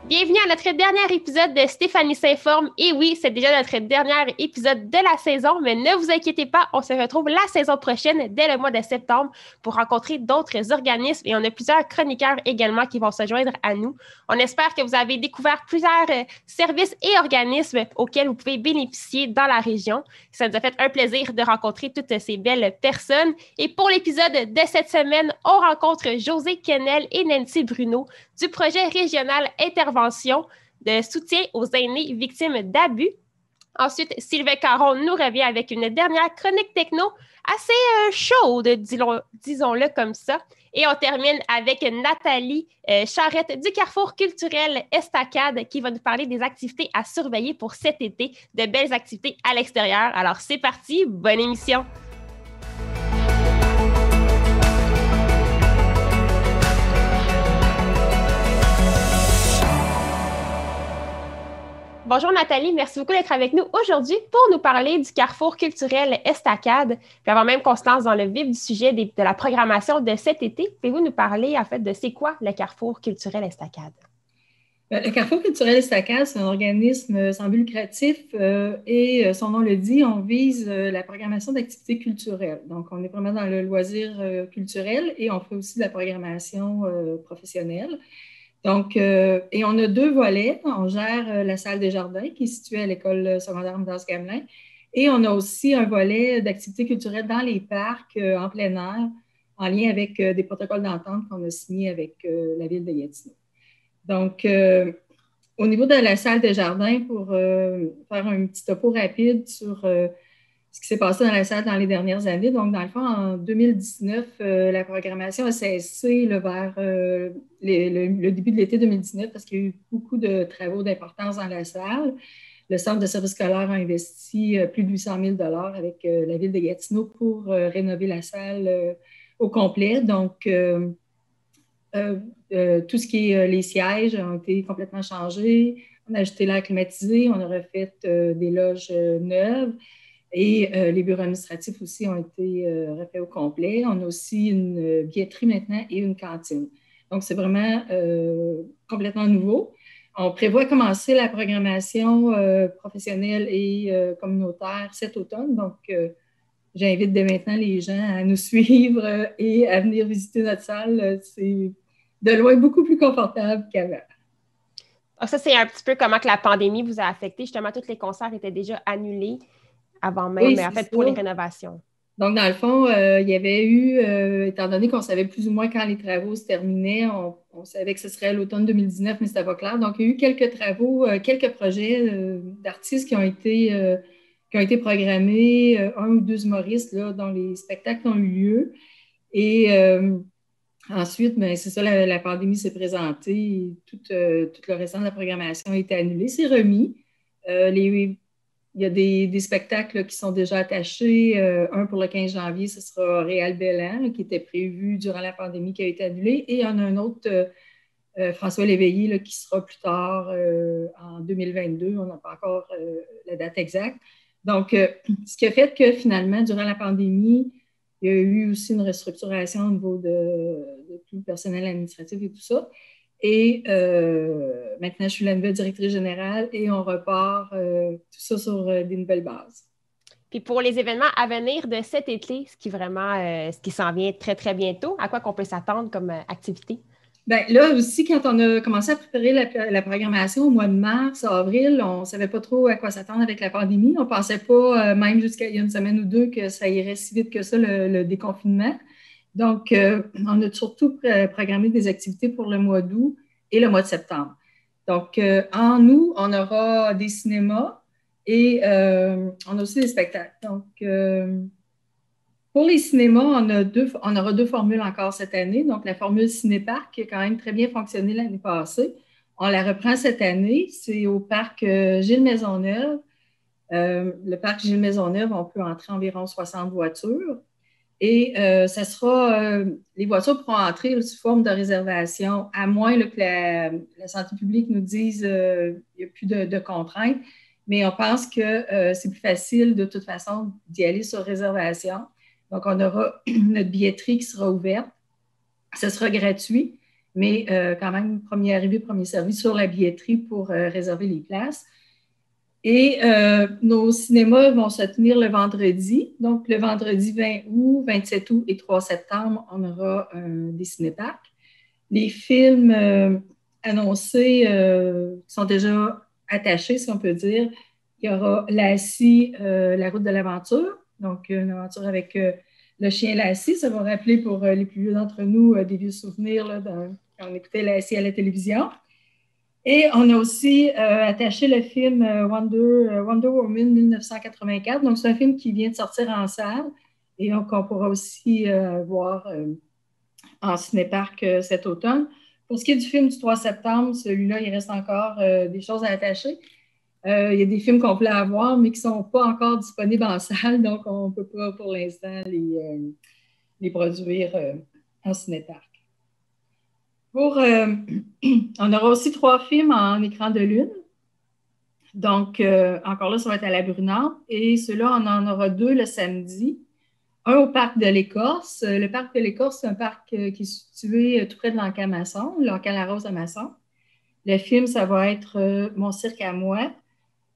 Bienvenue à notre dernier épisode de Stéphanie s'informe. Et oui, c'est déjà notre dernier épisode de la saison, mais ne vous inquiétez pas, on se retrouve la saison prochaine dès le mois de septembre pour rencontrer d'autres organismes et on a plusieurs chroniqueurs également qui vont se joindre à nous. On espère que vous avez découvert plusieurs services et organismes auxquels vous pouvez bénéficier dans la région. Ça nous a fait un plaisir de rencontrer toutes ces belles personnes. Et pour l'épisode de cette semaine, on rencontre José Kennel et Nancy Bruno du projet régional Intervention de soutien aux aînés victimes d'abus. Ensuite, Sylvain Caron nous revient avec une dernière chronique techno assez chaude, disons-le comme ça. Et on termine avec Nathalie Charrette du Carrefour culturel Estacade qui va nous parler des activités à surveiller pour cet été, de belles activités à l'extérieur. Alors, c'est parti, bonne émission! Bonjour Nathalie, merci beaucoup d'être avec nous aujourd'hui pour nous parler du Carrefour culturel Estacade. Puis avant même qu'on se lance dans le vif du sujet de la programmation de cet été, pouvez-vous nous parler en fait de c'est quoi le Carrefour culturel Estacade? Le Carrefour culturel Estacade, c'est un organisme sans but lucratif et son nom le dit, on vise la programmation d'activités culturelles. Donc, on est vraiment dans le loisir culturel et on fait aussi de la programmation professionnelle. Donc, et on a deux volets. On gère la salle des jardins qui est située à l'école secondaire Midas-Gamelin et on a aussi un volet d'activités culturelles dans les parcs en plein air en lien avec des protocoles d'entente qu'on a signés avec la ville de Gatineau. Donc, au niveau de la salle des jardins, pour faire un petit topo rapide sur ce qui s'est passé dans la salle dans les dernières années. Donc, dans le fond, en 2019, la programmation a cessé vers le début de l'été 2019 parce qu'il y a eu beaucoup de travaux d'importance dans la salle. Le Centre de services scolaires a investi plus de 800 000 $ avec la ville de Gatineau pour rénover la salle au complet. Donc, tout ce qui est les sièges ont été complètement changés. On a ajouté l'air climatisé, on a refait des loges neuves. Et les bureaux administratifs aussi ont été refaits au complet. On a aussi une billetterie maintenant et une cantine. Donc, c'est vraiment complètement nouveau. On prévoit commencer la programmation professionnelle et communautaire cet automne. Donc, j'invite dès maintenant les gens à nous suivre et à venir visiter notre salle. C'est de loin beaucoup plus confortable qu'avant. Ça, c'est un petit peu comment que la pandémie vous a affecté. Justement, tous les concerts étaient déjà annulés avant même, Oui, en fait, pour les rénovations. Donc, dans le fond, il y avait eu, étant donné qu'on savait plus ou moins quand les travaux se terminaient, on savait que ce serait à l'automne 2019, mais c'était pas clair. Donc, il y a eu quelques travaux, quelques projets d'artistes qui ont été programmés, un ou deux humoristes là, dont les spectacles ont eu lieu. Et ensuite, bien, c'est ça, la pandémie s'est présentée et tout le restant de la programmation a été annulé. C'est remis. Il y a des spectacles qui sont déjà attachés. Un pour le 15 janvier, ce sera Réal Bellan, qui était prévu durant la pandémie, qui a été annulé. Et il y en a un autre, François Léveillé, là, qui sera plus tard en 2022. On n'a pas encore la date exacte. Donc, ce qui a fait que finalement, durant la pandémie, il y a eu aussi une restructuration au niveau de tout le personnel administratif et tout ça. Et maintenant, je suis la nouvelle directrice générale et on repart tout ça sur des nouvelles bases. Puis pour les événements à venir de cet été, ce qui s'en vient très, très bientôt, à quoi qu'on peut s'attendre comme activité? Bien, là aussi, quand on a commencé à préparer la programmation au mois de mars, avril, on ne savait pas trop à quoi s'attendre avec la pandémie. On ne pensait pas, même jusqu'à il y a une semaine ou deux, que ça irait si vite que ça, le déconfinement. Donc, on a surtout programmé des activités pour le mois d'août et le mois de septembre. Donc, en août, on aura des cinémas et on a aussi des spectacles. Donc, pour les cinémas, on aura deux formules encore cette année. Donc, la formule Cinéparc qui a quand même très bien fonctionné l'année passée. On la reprend cette année. C'est au parc Gilles Maisonneuve. Le parc Gilles Maisonneuve, on peut entrer environ 60 voitures. Et ça sera, les voitures pourront entrer sous forme de réservation, à moins là, que la santé publique nous dise qu'il n'y a plus de contraintes. Mais on pense que c'est plus facile de toute façon d'y aller sur réservation. Donc, on aura notre billetterie qui sera ouverte. Ce sera gratuit, mais quand même, premier arrivé, premier servi sur la billetterie pour réserver les places. Et nos cinémas vont se tenir le vendredi. Donc, le vendredi 20 août, 27 août et 3 septembre, on aura des cinéparcs. Les films annoncés sont déjà attachés, si on peut dire. Il y aura Lassie, La route de l'aventure. Donc, une aventure avec le chien Lassie. Ça va rappeler pour les plus vieux d'entre nous des vieux souvenirs là, quand on écoutait Lassie à la télévision. Et on a aussi attaché le film Wonder Woman 1984. Donc, c'est un film qui vient de sortir en salle et qu'on pourra aussi voir en cinéparc cet automne. Pour ce qui est du film du 3 septembre, celui-là, il reste encore des choses à attacher. Il y a des films qu'on voulait avoir, mais qui ne sont pas encore disponibles en salle, donc on ne peut pas pour l'instant les produire en cinéparc. On aura aussi 3 films en écran de lune. Donc, encore là, ça va être à la Brunante. Et ceux-là, on en aura 2 le samedi. Un au parc de l'Écorce. Le parc de l'Écorce, c'est un parc qui est situé tout près de l'Ancamaçon, l'Ancalaros à Masson. Le film, ça va être Mon cirque à moi.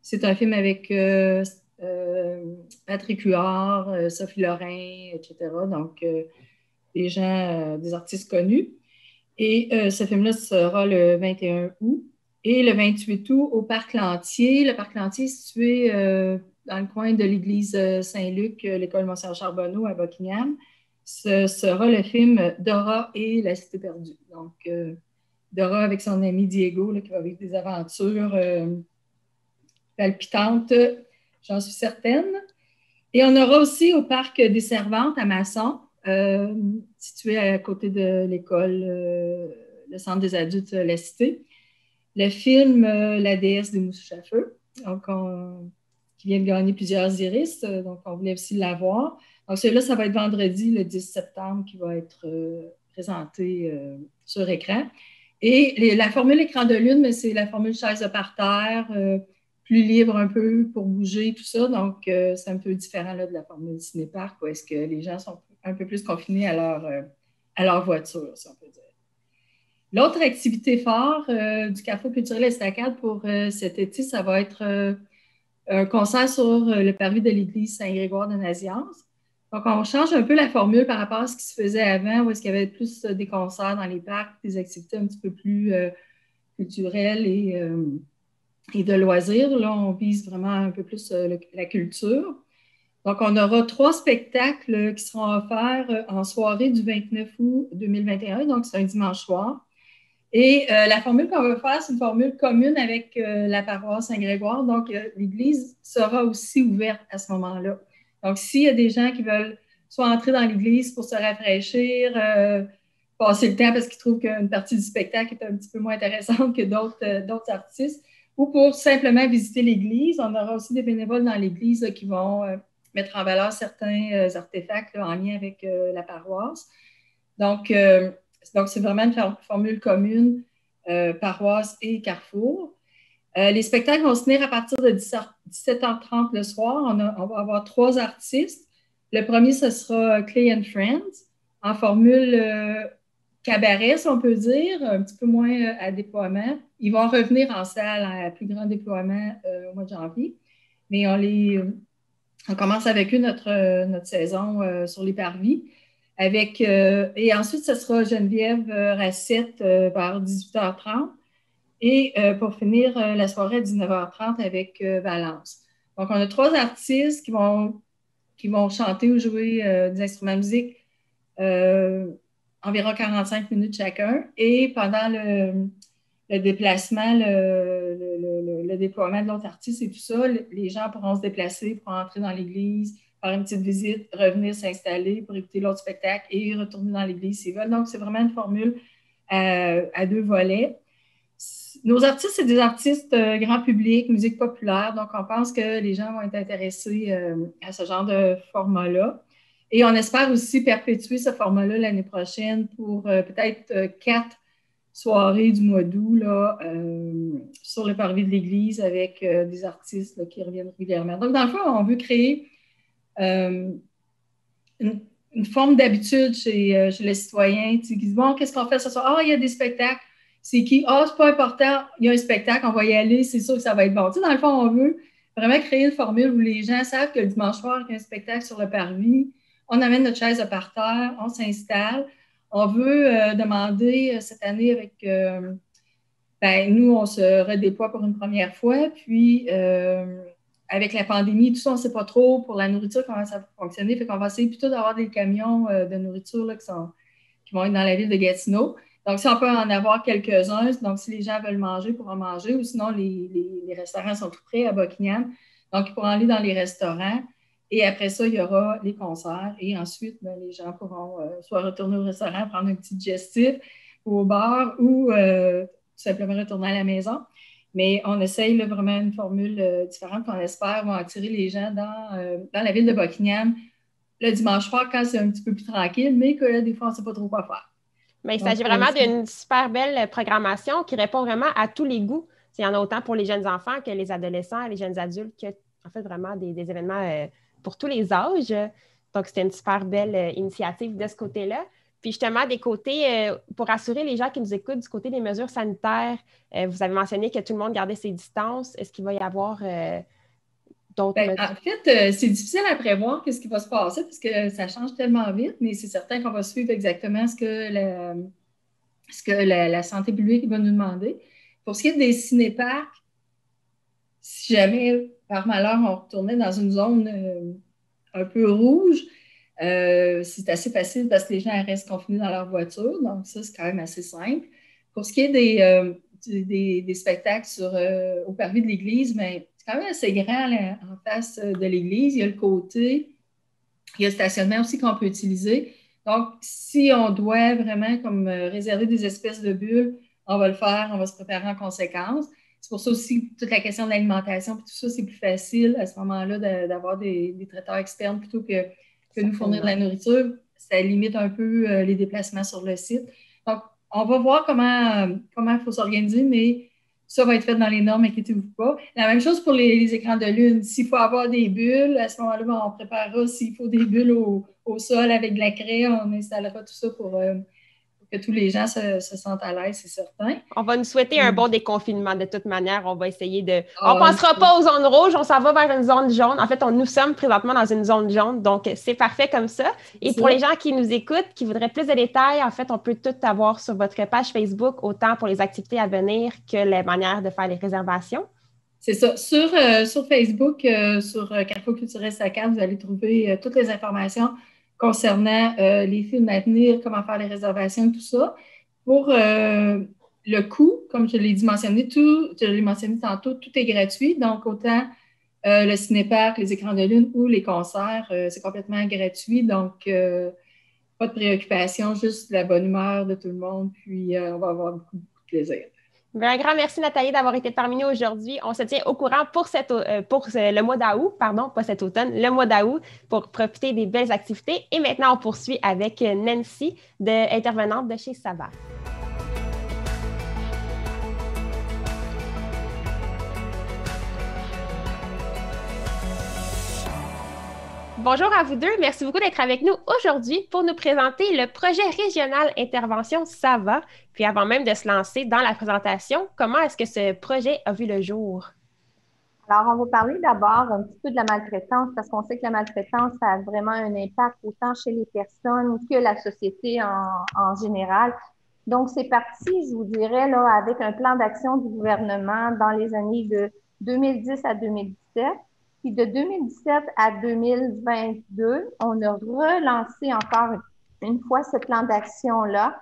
C'est un film avec Patrick Huard, Sophie Lorrain, etc. Donc, des gens, des artistes connus. Et ce film-là sera le 21 août. Et le 28 août, au Parc Lantier. Le Parc Lantier est situé dans le coin de l'église Saint-Luc, l'école Monseigneur Charbonneau à Buckingham. Ce sera le film Dora et la Cité perdue. Donc, Dora avec son ami Diego, là, qui va vivre des aventures palpitantes, j'en suis certaine. Et on aura aussi au Parc des Servantes à Masson, situé à côté de l'école, le centre des adultes La Cité, le film La déesse des mouches à feu, donc qui vient de gagner plusieurs iris, donc on voulait aussi l'avoir. Donc celui-là, ça va être vendredi, le 10 septembre, qui va être présenté sur écran. Et la formule écran de lune, mais c'est la formule chaise de parterre, plus libre un peu pour bouger, tout ça. Donc, c'est un peu différent là, de la formule cinéparc, où est-ce que les gens sont un peu plus confinés à leur voiture, si on peut dire. L'autre activité phare du Carrefour culturel Estacade pour cet été, ça va être un concert sur le parvis de l'église Saint-Grégoire de Nazianze. Donc, on change un peu la formule par rapport à ce qui se faisait avant, où est-ce qu'il y avait plus des concerts dans les parcs, des activités un petit peu plus culturelles et de loisirs. Là, on vise vraiment un peu plus la culture. Donc, on aura 3 spectacles qui seront offerts en soirée du 29 août 2021, donc c'est un dimanche soir. Et la formule qu'on va faire, c'est une formule commune avec la paroisse Saint-Grégoire. Donc, l'église sera aussi ouverte à ce moment-là. Donc, s'il y a des gens qui veulent soit entrer dans l'église pour se rafraîchir, passer le temps parce qu'ils trouvent qu'une partie du spectacle est un petit peu moins intéressante que d'autres artistes, ou pour simplement visiter l'église, on aura aussi des bénévoles dans l'église qui vont mettre en valeur certains artefacts là, en lien avec la paroisse. Donc, c'est vraiment une formule commune, paroisse et carrefour. Les spectacles vont se tenir à partir de 17h30 le soir. On va avoir 3 artistes. Le premier, ce sera Clay and Friends, en formule cabaret, si on peut dire, un petit peu moins à déploiement. Ils vont revenir en salle à plus grand déploiement au mois de janvier. Mais on commence avec eux notre saison sur les parvis. Et ensuite, ce sera Geneviève Racette vers 18h30. Et pour finir la soirée à 19h30 avec Valence. Donc, on a 3 artistes qui vont chanter ou jouer des instruments de musique environ 45 minutes chacun. Et pendant le déplacement, le déploiement de l'autre artiste et tout ça, les gens pourront se déplacer pour entrer dans l'église, faire une petite visite, revenir s'installer pour écouter l'autre spectacle et retourner dans l'église s'ils veulent. Donc, c'est vraiment une formule à 2 volets. Nos artistes, c'est des artistes grand public, musique populaire, donc on pense que les gens vont être intéressés à ce genre de format-là. Et on espère aussi perpétuer ce format-là l'année prochaine pour peut-être 4 soirées du mois d'août là, sur le parvis de l'église avec des artistes là, qui reviennent régulièrement. Donc, dans le fond, on veut créer une forme d'habitude chez les citoyens. Ils disent, bon, qu'est-ce qu'on fait ce soir? Ah, il y a des spectacles. C'est qui? Ah, c'est pas important. Il y a un spectacle, on va y aller. C'est sûr que ça va être bon. Tu sais, dans le fond, on veut vraiment créer une formule où les gens savent que le dimanche soir, il y a un spectacle sur le parvis. On amène notre chaise de parterre, on s'installe. On veut demander cette année avec... nous, on se redéploie pour une première fois. Puis, avec la pandémie, tout ça, on ne sait pas trop pour la nourriture, comment ça va fonctionner. Fait qu'on va essayer plutôt d'avoir des camions de nourriture là, qui vont être dans la ville de Gatineau. Donc, si on peut en avoir quelques-uns, donc si les gens veulent manger, ils pourront manger, ou sinon, les restaurants sont tout près à Buckingham. Donc, ils pourront aller dans les restaurants. Et après ça, il y aura les concerts. Et ensuite, les gens pourront soit retourner au restaurant, prendre un petit digestif, ou au bar, ou tout simplement retourner à la maison. Mais on essaye là, vraiment une formule différente qu'on espère va attirer les gens dans la ville de Buckingham le dimanche soir quand c'est un petit peu plus tranquille, mais que des fois, on ne sait pas trop quoi faire. Mais il s'agit vraiment d'une super belle programmation qui répond vraiment à tous les goûts. Il y en a autant pour les jeunes enfants que les adolescents, les jeunes adultes, que en fait vraiment des événements pour tous les âges. Donc, c'était une super belle initiative de ce côté-là. Puis justement, des côtés, pour rassurer les gens qui nous écoutent du côté des mesures sanitaires, vous avez mentionné que tout le monde gardait ses distances. Est-ce qu'il va y avoir d'autres mesures? En fait, c'est difficile à prévoir ce qui va se passer parce que ça change tellement vite, mais c'est certain qu'on va suivre exactement ce que la santé publique va nous demander. Pour ce qui est des cinéparcs, si jamais, par malheur, on retournait dans une zone un peu rouge, c'est assez facile parce que les gens restent confinés dans leur voiture. Donc, ça, c'est quand même assez simple. Pour ce qui est des spectacles au parvis de l'église, c'est quand même assez grand là, en face de l'église. Il y a le côté, il y a le stationnement aussi qu'on peut utiliser. Donc, si on doit vraiment comme réserver des espèces de bulles, on va le faire, on va se préparer en conséquence. C'est pour ça aussi toute la question de l'alimentation, puis tout ça, c'est plus facile à ce moment-là d'avoir des traiteurs externes plutôt que nous fournir de la nourriture. Ça limite un peu les déplacements sur le site. Donc, on va voir comment il faut s'organiser, mais ça va être fait dans les normes, inquiétez-vous pas. La même chose pour les écrans de lune. S'il faut avoir des bulles, à ce moment-là, on préparera. S'il faut des bulles au sol avec de la craie, on installera tout ça pour que tous les gens se sentent à l'aise, c'est certain. On va nous souhaiter un bon déconfinement de toute manière. On va essayer de... On ne passera pas aux zones rouges, on s'en va vers une zone jaune. En fait, nous sommes présentement dans une zone jaune, donc c'est parfait comme ça. Et pour les gens qui nous écoutent, qui voudraient plus de détails, en fait, on peut tout avoir sur votre page Facebook, autant pour les activités à venir que les manières de faire les réservations. C'est ça. Sur Facebook, sur Carrefour culturel SACAD, vous allez trouver toutes les informations concernant les films à venir, comment faire les réservations, tout ça. Pour le coût, comme je l'ai mentionné tantôt, tout est gratuit. Donc, autant le cinéparc, les écrans de lune ou les concerts, c'est complètement gratuit. Donc, pas de préoccupation, juste la bonne humeur de tout le monde. Puis, on va avoir beaucoup de plaisir. Un grand merci, Nathalie, d'avoir été parmi nous aujourd'hui. On se tient au courant pour le mois d'août, pardon, pas cet automne, le mois d'août, pour profiter des belles activités. Et maintenant, on poursuit avec Nancy, intervenante de chez Savva. Bonjour à vous deux. Merci beaucoup d'être avec nous aujourd'hui pour nous présenter le projet régional intervention Savva. Puis avant même de se lancer dans la présentation, comment est-ce que ce projet a vu le jour? Alors, on va parler d'abord un petit peu de la maltraitance parce qu'on sait que la maltraitance a vraiment un impact autant chez les personnes que la société en général. Donc, c'est parti, je vous dirais, là, avec un plan d'action du gouvernement dans les années de 2010 à 2017. Puis de 2017 à 2022, on a relancé encore une fois ce plan d'action-là.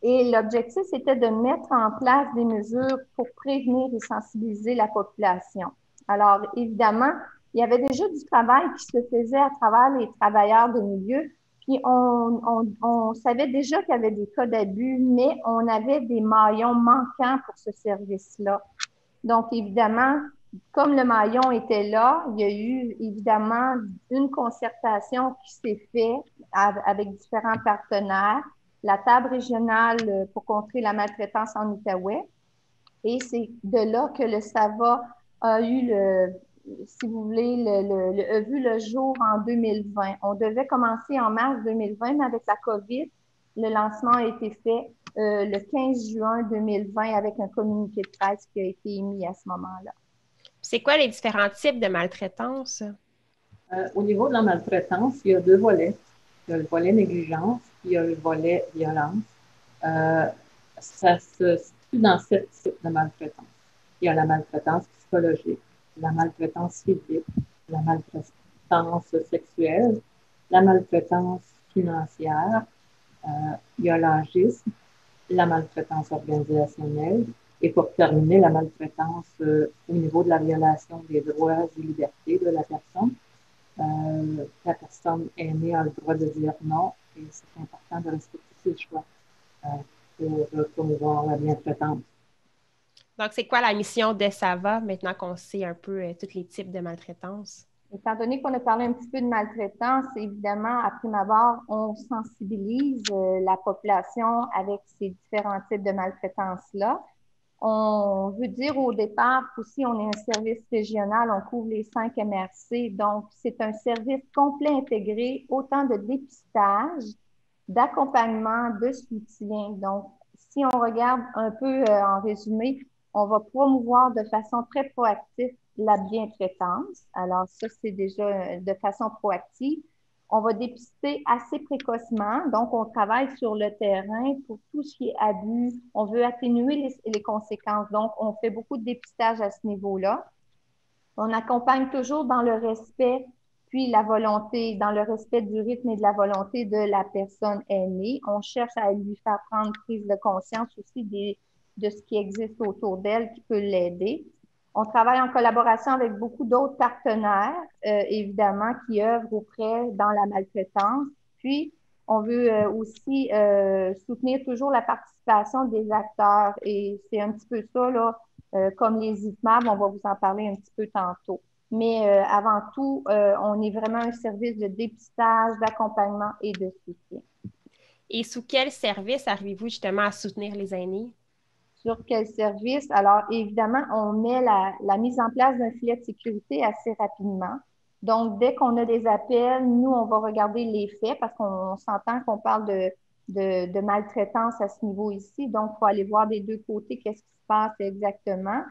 Et l'objectif, c'était de mettre en place des mesures pour prévenir et sensibiliser la population. Alors, évidemment, il y avait déjà du travail qui se faisait à travers les travailleurs de milieu. Puis, on savait déjà qu'il y avait des cas d'abus, mais on avait des maillons manquants pour ce service-là. Donc, évidemment, comme le maillon était là, il y a eu évidemment une concertation qui s'est faite avec différents partenaires, la table régionale pour contrer la maltraitance en Outaouais. Et c'est de là que le SAVA a eu si vous voulez, a vu le jour en 2020. On devait commencer en mars 2020, mais avec la COVID, le lancement a été fait le 15 juin 2020 avec un communiqué de presse qui a été émis à ce moment-là. C'est quoi les différents types de maltraitance? Au niveau de la maltraitance, il y a deux volets. Il y a le volet négligence, puis il y a le volet violence. Ça se situe dans 7 types de maltraitance. Il y a la maltraitance psychologique, la maltraitance physique, la maltraitance sexuelle, la maltraitance financière, il y a l'agisme, la maltraitance organisationnelle et pour terminer, la maltraitance au niveau de la violation des droits et libertés de la personne. La personne aînée a le droit de dire non et c'est important de respecter ses choix pour promouvoir la bientraitance. Donc, c'est quoi la mission de SAVA maintenant qu'on sait un peu tous les types de maltraitance? Étant donné qu'on a parlé un petit peu de maltraitance, évidemment, à prime abord, on sensibilise la population avec ces différents types de maltraitance-là. On veut dire au départ qu'aussi, on est un service régional, on couvre les 5 MRC, donc c'est un service complet intégré, autant de dépistage, d'accompagnement, de soutien. Donc, si on regarde un peu en résumé, on va promouvoir de façon très proactive la bientraitance. Alors, ça, c'est déjà de façon proactive. On va dépister assez précocement. Donc, on travaille sur le terrain pour tout ce qui est abus. On veut atténuer les conséquences. Donc, on fait beaucoup de dépistage à ce niveau-là. On accompagne toujours dans le respect, puis la volonté, dans le respect du rythme et de la volonté de la personne aînée. On cherche à lui faire prendre prise de conscience aussi de ce qui existe autour d'elle qui peut l'aider. On travaille en collaboration avec beaucoup d'autres partenaires, évidemment, qui œuvrent auprès dans la maltraitance. Puis, on veut aussi soutenir toujours la participation des acteurs et c'est un petit peu ça, là, comme les IFMAB, on va vous en parler un petit peu tantôt. Mais avant tout, on est vraiment un service de dépistage, d'accompagnement et de soutien. Et sous quel service arrivez-vous justement à soutenir les aînés? Sur quel service? Alors, évidemment, on met la mise en place d'un filet de sécurité assez rapidement. Donc, dès qu'on a des appels, nous, on va regarder les faits parce qu'on s'entend qu'on parle de maltraitance à ce niveau ici. Donc, il faut aller voir des deux côtés qu'est-ce qui se passe exactement.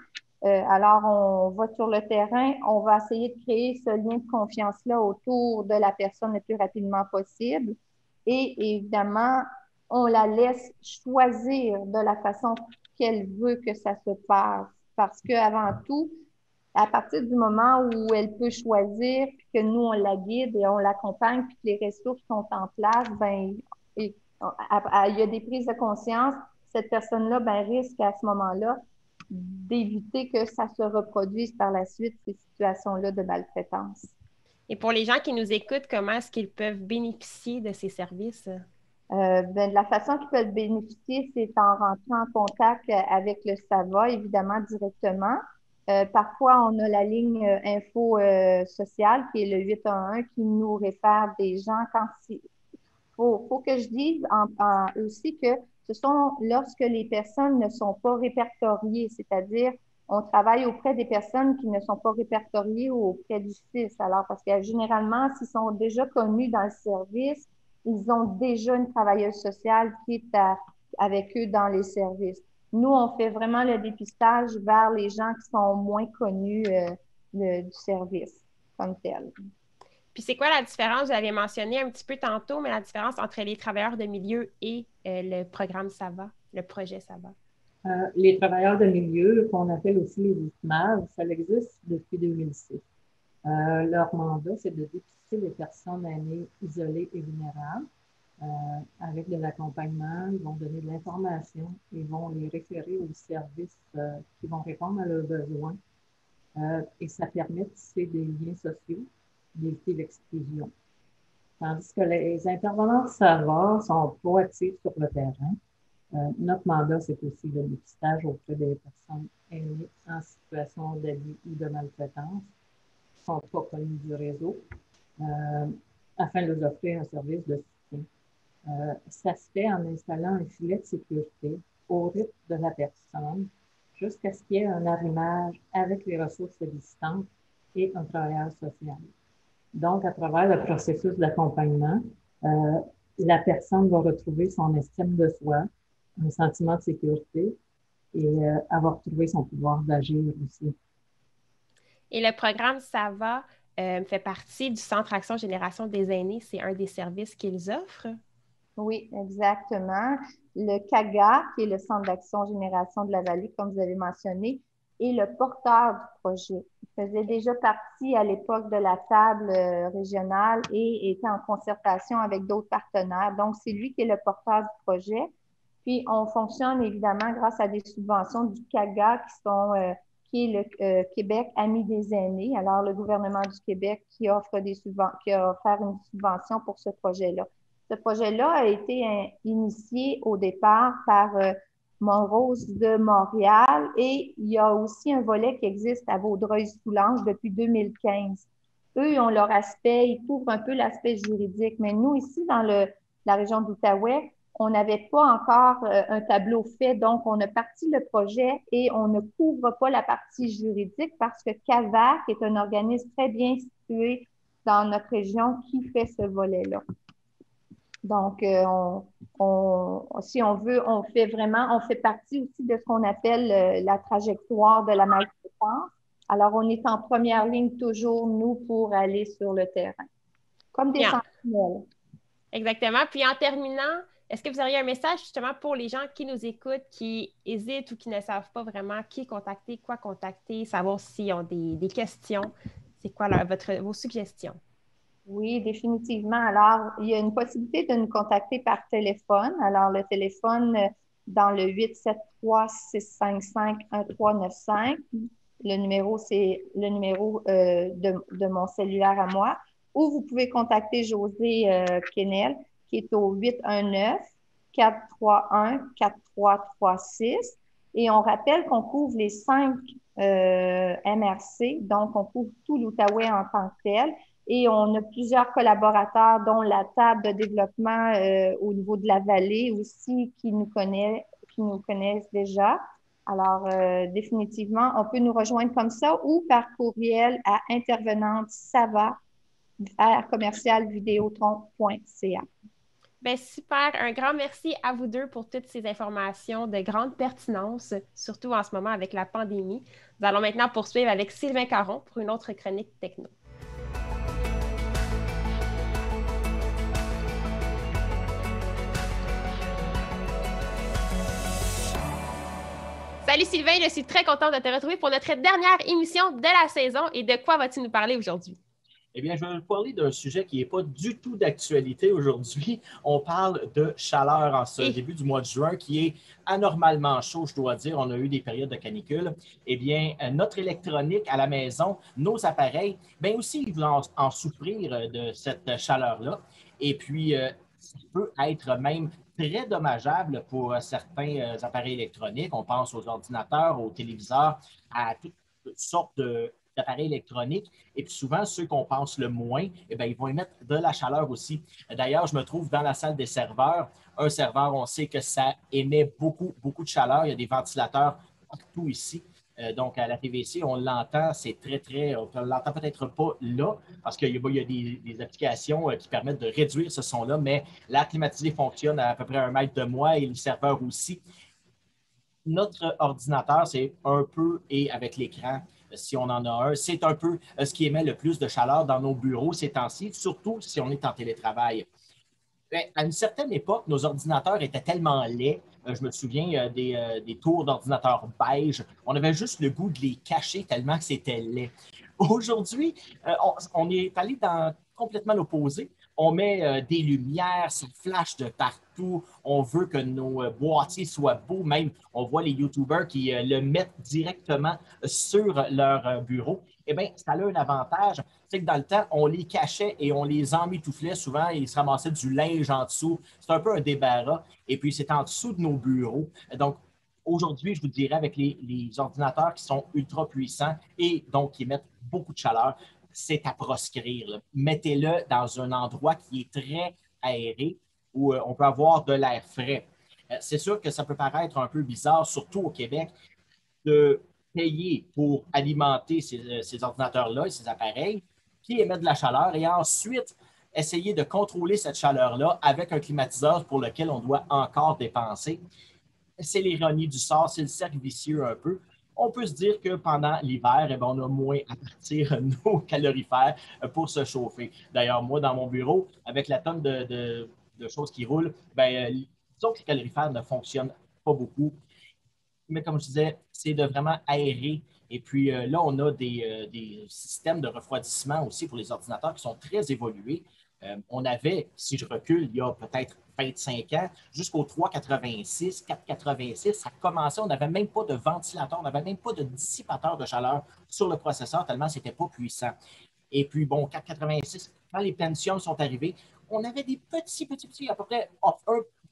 Alors, on va sur le terrain, on va essayer de créer ce lien de confiance-là autour de la personne le plus rapidement possible. Et évidemment, on la laisse choisir de la façon qu'elle veut que ça se passe. Parce qu'avant tout, à partir du moment où elle peut choisir, puis que nous, on la guide et on l'accompagne, puis que les ressources sont en place, ben, il y a des prises de conscience. Cette personne-là ben, risque à ce moment-là d'éviter que ça se reproduise par la suite, ces situations-là de maltraitance. Et pour les gens qui nous écoutent, comment est-ce qu'ils peuvent bénéficier de ces services? Ben, de la façon qu'ils peuvent bénéficier, c'est en rentrant en contact avec le SAVA, évidemment, directement. Parfois, on a la ligne info sociale qui est le 811 qui nous réfère des gens quand il faut que je dise aussi que ce sont lorsque les personnes ne sont pas répertoriées, c'est-à-dire on travaille auprès des personnes qui ne sont pas répertoriées ou auprès du CIS. Alors, parce que généralement, s'ils sont déjà connus dans le service, ils ont déjà une travailleuse sociale qui est avec eux dans les services. Nous, on fait vraiment le dépistage vers les gens qui sont moins connus du service comme tel. Puis c'est quoi la différence? Vous l'avez mentionné un petit peu tantôt, mais la différence entre les travailleurs de milieu et le programme SAVA, le projet SAVA? Les travailleurs de milieu, qu'on appelle aussi les IFMAV, ça existe depuis 2006. Leur mandat, c'est de dépister les personnes aînées isolées et vulnérables. Avec de l'accompagnement, ils vont donner de l'information, ils vont les référer aux services qui vont répondre à leurs besoins. Et ça permet de tisser des liens sociaux, d'éviter l'exclusion. Tandis que les intervenants de SAVA sont proactifs sur le terrain. Notre mandat, c'est aussi le dépistage auprès des personnes aînées en situation d'abus ou de maltraitance qui ne sont pas connues du réseau, afin de leur offrir un service de soutien. Ça se fait en installant un filet de sécurité au rythme de la personne jusqu'à ce qu'il y ait un arrimage avec les ressources existantes et un travailleur social. Donc, à travers le processus d'accompagnement, la personne va retrouver son estime de soi, un sentiment de sécurité et avoir retrouvé son pouvoir d'agir aussi. Et le programme Ça va fait partie du Centre Action Génération des aînés. C'est un des services qu'ils offrent. Oui, exactement. Le CAGA, qui est le Centre d'Action Génération de la Vallée, comme vous avez mentionné, est le porteur du projet. Il faisait déjà partie à l'époque de la table régionale et était en concertation avec d'autres partenaires. Donc, c'est lui qui est le porteur du projet. Puis, on fonctionne évidemment grâce à des subventions du CAGA qui est le Québec Ami des aînés. Alors, le gouvernement du Québec qui a offert une subvention pour ce projet-là. Ce projet-là a été initié au départ par Montrose de Montréal et il y a aussi un volet qui existe à Vaudreuil-Soulanges depuis 2015. Eux, ils ont leur aspect, ils couvrent un peu l'aspect juridique, mais nous, ici, dans la région d'Outaouais, on n'avait pas encore un tableau fait, donc on a parti le projet et on ne couvre pas la partie juridique parce que CAVAC est un organisme très bien situé dans notre région qui fait ce volet-là. Donc, si on veut, on fait partie aussi de ce qu'on appelle la trajectoire de la maltraitance. Alors, on est en première ligne toujours, nous, pour aller sur le terrain, comme des sentinelles. Exactement. Puis en terminant, est-ce que vous auriez un message justement pour les gens qui nous écoutent, qui hésitent ou qui ne savent pas vraiment qui contacter, quoi contacter, savoir s'ils ont des questions? C'est quoi vos suggestions? Oui, définitivement. Alors, il y a une possibilité de nous contacter par téléphone. Alors, le téléphone dans le 873-655-1395. Le numéro, c'est le numéro de mon cellulaire à moi. Ou vous pouvez contacter José Quesnel, qui est au 819-431-4336. Et on rappelle qu'on couvre les 5 MRC, donc on couvre tout l'Outaouais en tant que tel. Et on a plusieurs collaborateurs, dont la table de développement au niveau de la vallée aussi, qui nous connaissent déjà. Alors, définitivement, on peut nous rejoindre comme ça ou par courriel à intervenante@commercialvideotron.ca. Bien, super. Un grand merci à vous deux pour toutes ces informations de grande pertinence, surtout en ce moment avec la pandémie. Nous allons maintenant poursuivre avec Sylvain Caron pour une autre chronique techno. Salut Sylvain, je suis très contente de te retrouver pour notre dernière émission de la saison. Et de quoi vas-tu nous parler aujourd'hui? Eh bien, je vais vous parler d'un sujet qui n'est pas du tout d'actualité aujourd'hui. On parle de chaleur en ce début du mois de juin qui est anormalement chaud, je dois dire. On a eu des périodes de canicule. Eh bien, notre électronique à la maison, nos appareils, bien aussi, ils vont en souffrir de cette chaleur-là. Et puis, ça peut être même très dommageable pour certains appareils électroniques. On pense aux ordinateurs, aux téléviseurs, à toutes sortes d'appareils électroniques. Et puis souvent, ceux qu'on pense le moins, eh bien, ils vont émettre de la chaleur aussi. D'ailleurs, je me trouve dans la salle des serveurs. Un serveur, on sait que ça émet beaucoup, beaucoup de chaleur. Il y a des ventilateurs partout ici. Donc, à la TVC, on l'entend, c'est très, on ne l'entend peut-être pas là, parce qu'il y a des applications qui permettent de réduire ce son-là, mais la climatisée fonctionne à peu près 1 mètre de moi et le serveur aussi. Notre ordinateur, c'est un peu, et avec l'écran, si on en a un, c'est un peu ce qui émet le plus de chaleur dans nos bureaux ces temps-ci, surtout si on est en télétravail. À une certaine époque, nos ordinateurs étaient tellement laids. Je me souviens des tours d'ordinateurs beige. On avait juste le goût de les cacher tellement que c'était laid. Aujourd'hui, on est allé dans complètement l'opposé. On met des lumières, ça flash de partout. On veut que nos boîtiers soient beaux. Même, on voit les YouTubers qui le mettent directement sur leur bureau. Eh bien, ça a un avantage, c'est que dans le temps, on les cachait et on les emmitouflait souvent et ils se ramassaient du linge en dessous. C'est un peu un débarras. Et puis, c'est en dessous de nos bureaux. Donc, aujourd'hui, je vous dirais, avec les ordinateurs qui sont ultra puissants et donc qui émettent beaucoup de chaleur, c'est à proscrire, là. Mettez-le dans un endroit qui est très aéré où on peut avoir de l'air frais. C'est sûr que ça peut paraître un peu bizarre, surtout au Québec, de payer pour alimenter ces ordinateurs-là et ces appareils, qui émettent de la chaleur, et ensuite essayer de contrôler cette chaleur-là avec un climatiseur pour lequel on doit encore dépenser. C'est l'ironie du sort, c'est le cercle vicieux un peu. On peut se dire que pendant l'hiver, eh bien, on a moins à partir nos calorifères pour se chauffer. D'ailleurs, moi, dans mon bureau, avec la tonne de choses qui roulent, bien, disons que les calorifères ne fonctionnent pas beaucoup. Mais comme je disais, c'est de vraiment aérer. Et puis là, on a des systèmes de refroidissement aussi pour les ordinateurs qui sont très évolués. On avait, si je recule, il y a peut-être 25 ans, jusqu'au 386, 486, ça commençait, on n'avait même pas de ventilateur, on n'avait même pas de dissipateur de chaleur sur le processeur, tellement ce n'était pas puissant. Et puis, bon, 486, quand les Pentium sont arrivés, on avait des petits, à peu près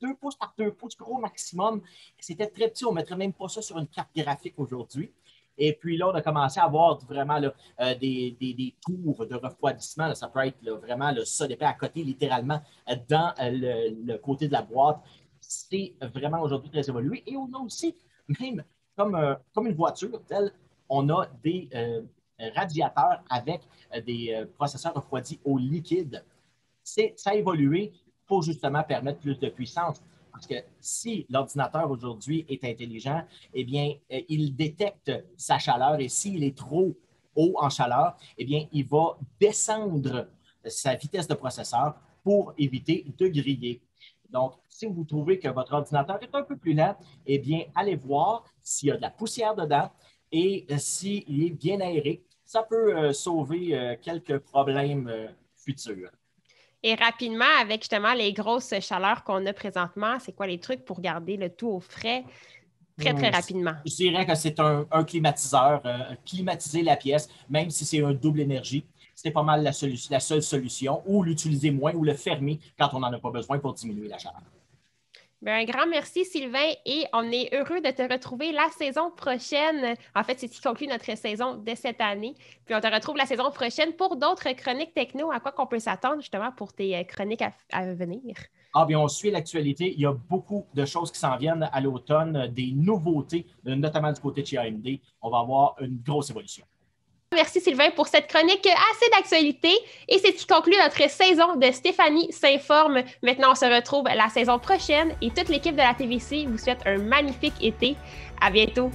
2 pouces par 2 pouces, gros maximum. C'était très petit, on ne mettrait même pas ça sur une carte graphique aujourd'hui. Et puis là, on a commencé à avoir vraiment là, des tours de refroidissement. Là, ça peut être là, vraiment ça dépend à côté, littéralement, dans le côté de la boîte. C'est vraiment aujourd'hui très évolué. Et on a aussi, même comme une voiture, on a des radiateurs avec des processeurs refroidis au liquide. Ça a évolué pour justement permettre plus de puissance. Parce que si l'ordinateur aujourd'hui est intelligent, eh bien, il détecte sa chaleur et s'il est trop haut en chaleur, eh bien, il va descendre sa vitesse de processeur pour éviter de griller. Donc, si vous trouvez que votre ordinateur est un peu plus lent, eh bien, allez voir s'il y a de la poussière dedans et s'il est bien aéré. Ça peut sauver quelques problèmes futurs. Et rapidement, avec justement les grosses chaleurs qu'on a présentement, c'est quoi les trucs pour garder le tout au frais très, très rapidement? Je dirais que c'est un climatiseur, climatiser la pièce, même si c'est un double énergie. C'est pas mal la seule solution, ou l'utiliser moins ou le fermer quand on n'en a pas besoin pour diminuer la chaleur. Bien, un grand merci, Sylvain, et on est heureux de te retrouver la saison prochaine. En fait, c'est ce qui conclut notre saison de cette année. Puis on te retrouve la saison prochaine pour d'autres chroniques techno. À quoi qu'on peut s'attendre justement pour tes chroniques à venir? Ah bien, on suit l'actualité. Il y a beaucoup de choses qui s'en viennent à l'automne, des nouveautés, notamment du côté de chez AMD. On va avoir une grosse évolution. Merci Sylvain pour cette chronique assez d'actualité et c'est ce qui conclut notre saison de Stéphanie s'informe. Maintenant, on se retrouve la saison prochaine et toute l'équipe de la TVC vous souhaite un magnifique été. À bientôt!